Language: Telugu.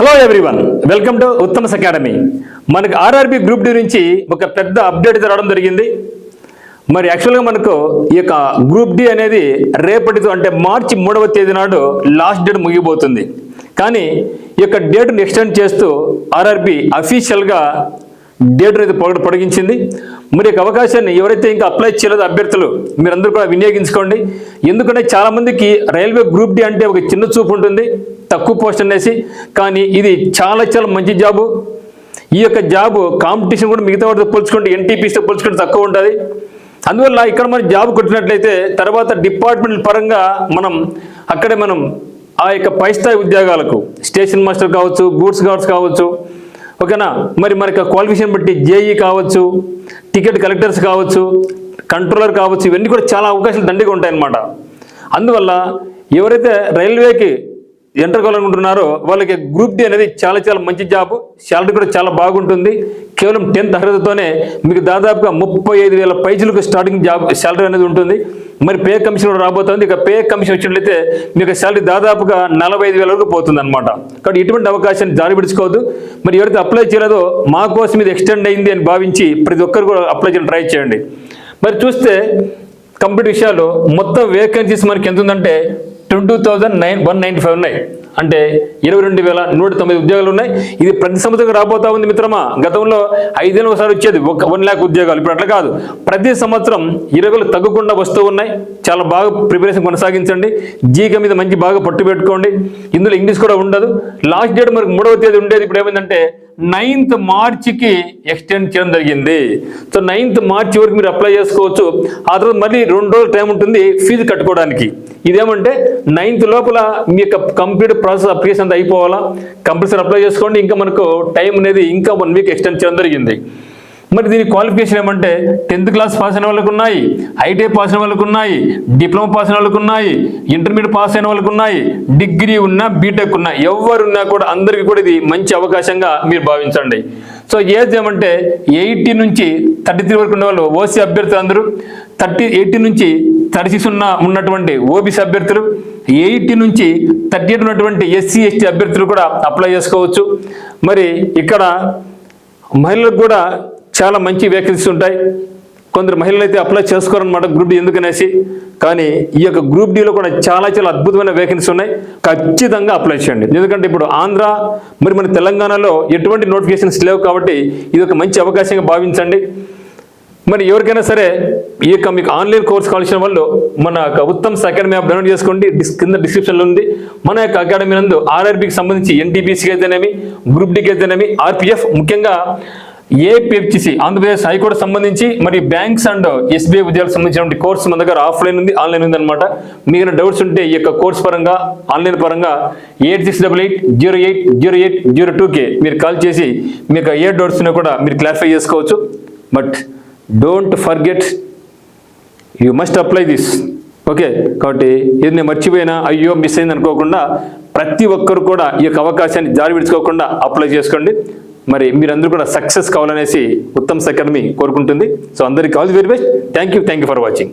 Hello everyone, welcome to Uttam's academy. మనకు ఆర్ఆర్బి గ్రూప్ డి నుంచి ఒక పెద్ద అప్డేట్ రావడం జరిగింది. మరి యాక్చువల్గా మనకు ఈ యొక్క గ్రూప్ డి అనేది రేపటితో అంటే మార్చి 3వ తేదీ నాడు లాస్ట్ డేట్ ముగిపోతుంది. కానీ ఈ యొక్క డేట్ను ఎక్స్టెండ్ చేస్తూ ఆర్ఆర్బి అఫీషియల్గా డేట్ అనేది పొడిగించింది. మరి యొక్క అవకాశాన్ని ఎవరైతే ఇంకా అప్లై చేయలేదో అభ్యర్థులు మీరందరూ కూడా వినియోగించుకోండి. ఎందుకంటే చాలామందికి రైల్వే గ్రూప్ డి అంటే ఒక చిన్న చూపు ఉంటుంది, తక్కువ పోస్ట్ అనేసి. కానీ ఇది చాలా మంచి జాబు. ఈ యొక్క జాబు కాంపిటీషన్ కూడా మిగతా వాటితో పోల్చుకుంటే ఎన్టీపీసీతో పోల్చుకుంటే తక్కువ ఉంటుంది. అందువల్ల ఇక్కడ మనం జాబ్ కొట్టినట్లయితే తర్వాత డిపార్ట్మెంట్ పరంగా అక్కడే మనం ఆ యొక్క పై స్థాయి ఉద్యోగాలకు స్టేషన్ మాస్టర్ కావచ్చు, గూడ్స్ గార్డ్స్ కావచ్చు, ఓకేనా, మరి మనకి క్వాలిఫికేషన్ బట్టి జేఈ కావచ్చు, టికెట్ కలెక్టర్స్ కావచ్చు, కంట్రోలర్ కావచ్చు, ఇవన్నీ కూడా చాలా అవకాశాలు దండిగా ఉంటాయన్నమాట. అందువల్ల ఎవరైతే రైల్వేకి ఎంటర్ కావాలనుకుంటున్నారో వాళ్ళకి గ్రూప్ డి అనేది చాలా మంచి జాబ్. శాలరీ కూడా చాలా బాగుంటుంది. కేవలం 10th అర్హతతోనే మీకు దాదాపుగా 35,000 పైసలకు స్టార్టింగ్ జాబ్ శాలరీ అనేది ఉంటుంది. మరి పే కమిషన్ కూడా రాబోతుంది. ఇక పే కమిషన్ వచ్చినట్లయితే మీకు శాలరీ దాదాపుగా 45,000 వరకు పోతుంది అనమాట. కాబట్టి ఇటువంటి అవకాశాన్ని జారి విడుచుకోవద్దు. మరి ఎవరైతే అప్లై చేయలేదో మా కోసం ఇది ఎక్స్టెండ్ అయింది అని భావించి ప్రతి ఒక్కరు కూడా అప్లై చేయడం ట్రై చేయండి. మరి చూస్తే కంప్లీట్ విషయాలు మొత్తం వేకెన్సీస్ మనకి ఎంత ఉందంటే 22,195 ఉన్నాయి. అంటే 22,109 ఉద్యోగాలు ఉన్నాయి. ఇది ప్రతి సంవత్సరం రాబోతా ఉంది మిత్రమా. గతంలో 5 ఏళ్ళు ఒకసారి వచ్చేది 1 lakh ఉద్యోగాలు. ఇప్పుడు అట్లా కాదు, ప్రతి సంవత్సరం 20 తగ్గకుండా వస్తూ ఉన్నాయి. చాలా బాగా ప్రిపరేషన్ కొనసాగించండి. జీకే మీద మంచి బాగా పట్టు పెట్టుకోండి. ఇందులో ఇంగ్లీష్ కూడా ఉండదు. లాస్ట్ డేట్ మనకు 3వ తేదీ ఉండేది. ఇప్పుడు ఏమైందంటే 9th మార్చికి ఎక్స్టెండ్ చేయడం జరిగింది. సో 9th మార్చి వరకు మీరు అప్లై చేసుకోవచ్చు. ఆ తర్వాత మళ్ళీ 2 రోజులు టైం ఉంటుంది ఫీజు కట్టుకోవడానికి. ఇదేమంటే 9th లోపల మీ యొక్క కంప్లీట్ ప్రాసెస్ అప్లికేషన్ అంతా అయిపోవాలా. కంపల్సరీ అప్లై చేసుకోండి. ఇంకా మనకు టైం అనేది ఇంకా 1 వీక్ ఎక్స్టెండ్ చేయడం జరిగింది. మరి దీని క్వాలిఫికేషన్ ఏమంటే 10th క్లాస్ పాస్ అయిన వాళ్ళకు ఉన్నాయి, ఐటీఐ పాస్ అయిన వాళ్ళకు ఉన్నాయి, డిప్లొమా పాస్ అయిన వాళ్ళకు ఉన్నాయి, ఇంటర్మీడియట్ పాస్ అయిన వాళ్ళకు ఉన్నాయి, డిగ్రీ ఉన్నా, బీటెక్ ఉన్నా, ఎవరున్నా కూడా అందరికీ కూడా ఇది మంచి అవకాశంగా మీరు భావించండి. సో ఏజ్ ఏమంటే 18 నుంచి 33 వరకు ఉన్న వాళ్ళు ఓసీ అభ్యర్థులు అందరూ, 18 నుంచి 36 ఉన్నటువంటి ఓబీసీ అభ్యర్థులు, 18 నుంచి 38 ఉన్నటువంటి ఎస్సీ ఎస్టీ అభ్యర్థులు కూడా అప్లై చేసుకోవచ్చు. మరి ఇక్కడ మహిళలకు కూడా చాలా మంచి వేకెన్సీస్ ఉంటాయి. కొందరు మహిళలు అయితే అప్లై చేసుకోరనమాట గ్రూప్ డి ఎందుకనేసి. కానీ ఈ యొక్క గ్రూప్ డిలో కూడా చాలా అద్భుతమైన వేకెన్సీస్ ఉన్నాయి. ఖచ్చితంగా అప్లై చేయండి. ఎందుకంటే ఇప్పుడు ఆంధ్ర మరి మన తెలంగాణలో ఎటువంటి నోటిఫికేషన్స్ లేవు కాబట్టి ఇది ఒక మంచి అవకాశంగా భావించండి. మరి ఎవరికైనా సరే ఈ యొక్క మీకు ఆన్లైన్ కోర్స్ కావాల్సిన వాళ్ళు మన యొక్క ఉత్తమ్స్ అకాడమీ యాప్ డౌన్లోడ్ చేసుకోండి. కింద డిస్క్రిప్షన్లో ఉంది. మన యొక్క అకాడమీ నందు ఆర్ఆర్బికి సంబంధించి ఎన్టీపీసీకి అయితేనేమి, గ్రూప్ డికి అయితేనేమి, ఆర్పిఎఫ్, ముఖ్యంగా ఏపీఎఫ్టీసీ ఆంధ్రప్రదేశ్ హైకోర్టు సంబంధించి, మరి బ్యాంక్స్ అండ్ ఎస్బీఐ ఉద్యోగాలకు సంబంధించిన కోర్సు మన దగ్గర ఆఫ్లైన్ ఉంది, ఆన్లైన్ ఉంది అనమాట. మీకు డౌట్స్ ఉంటే ఈ యొక్క కోర్స్ పరంగా ఆన్లైన్ పరంగా 8688080802కి మీరు కాల్ చేసి మీకు ఏ డౌట్స్ ఉన్నా కూడా మీరు క్లారిఫై చేసుకోవచ్చు. But don't forget, you must apply this. Okay, కాబట్టి ఇది నేను మర్చిపోయినా అయ్యో మిస్ అయింది అనుకోకుండా ప్రతి ఒక్కరు కూడా ఈ యొక్క అవకాశాన్ని జారి విడుచుకోకుండా అప్లై చేసుకోండి. మరి మీరందరూ కూడా సక్సెస్ కావాలనేసి ఉత్తమ్స్ అకాడమీ కోరుకుంటుంది. సో అందరికీ all the very best. Thank you for watching.